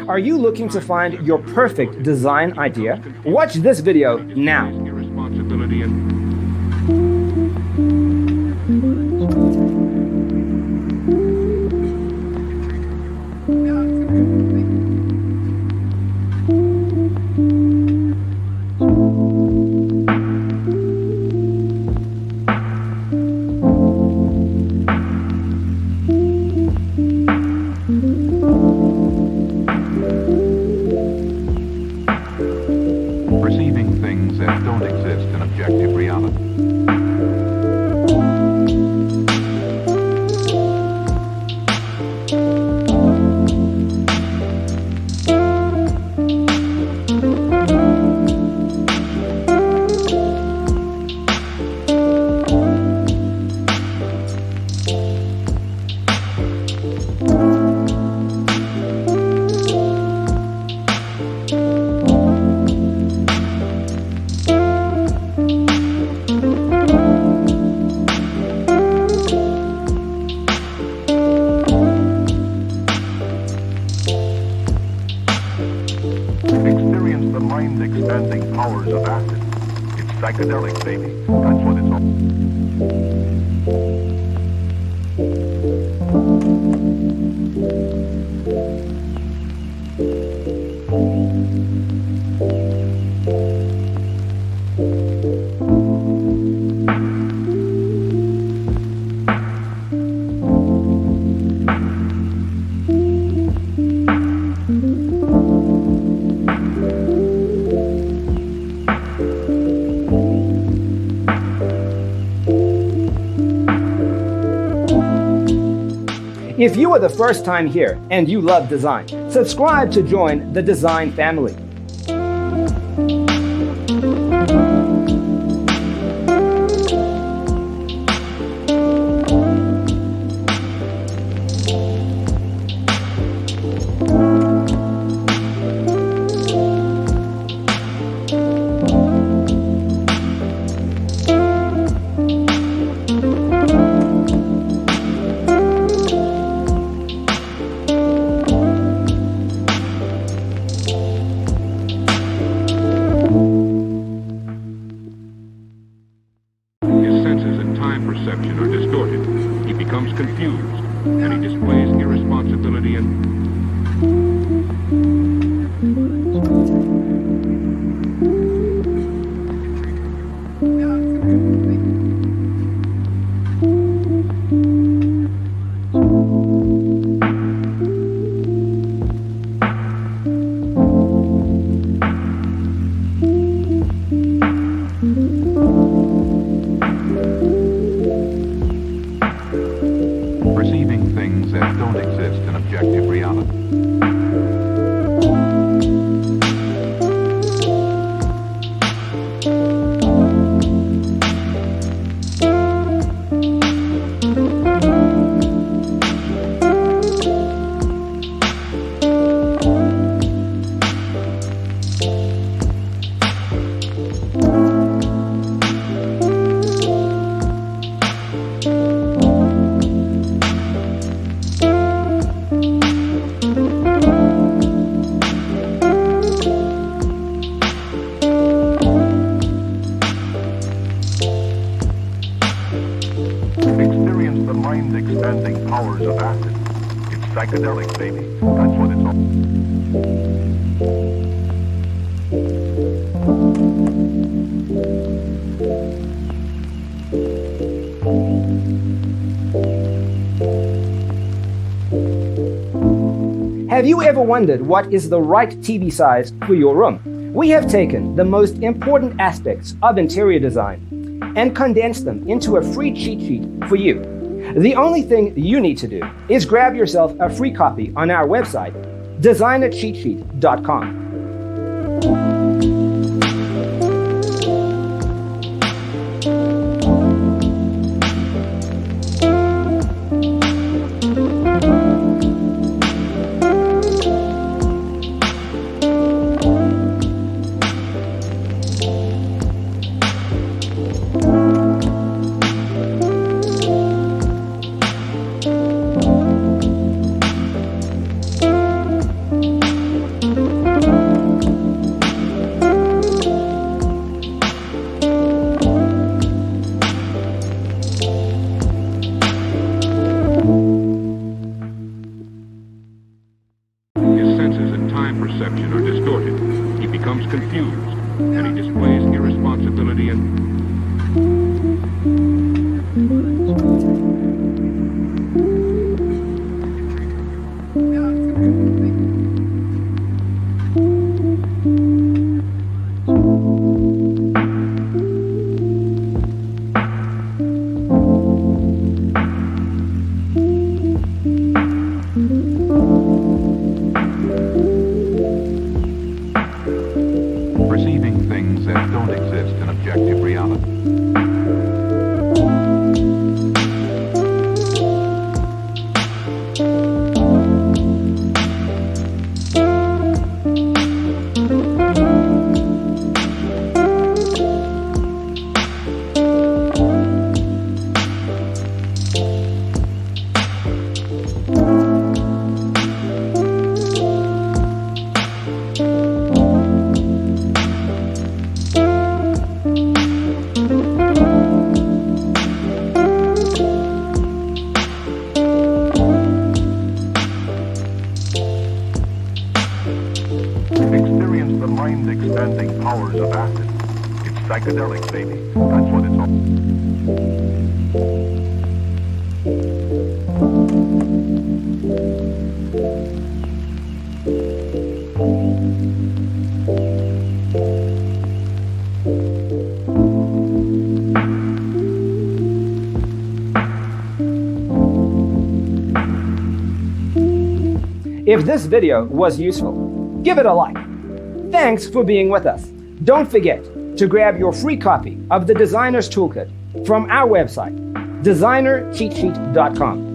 Are you looking to find your perfect design idea? Watch this video now. Perceiving things that don't exist in objective reality. Experience the mind-expanding powers of acid. It's psychedelic, baby. That's what it's all. If you are the first time here and you love design, subscribe to join the design family. Perception are distorted. He becomes confused, and he displays irresponsibility and perceiving things that don't exist in objective reality. Experience the mind-expanding powers of acid. It's psychedelic, baby. That's what it's all. Have you ever wondered what is the right TV size for your room? We have taken the most important aspects of interior design and condensed them into a free cheat sheet for you. The only thing you need to do is grab yourself a free copy on our website, designercheatsheet.com. perception are distorted. He becomes confused, and he displays irresponsibility and perceiving things that don't exist in objective reality. Experience the mind-expanding powers of acid. It's psychedelic, baby. That's what it's all. If this video was useful, give it a like. Thanks for being with us. Don't forget to grab your free copy of the Designer's Toolkit from our website, designercheatsheet.com.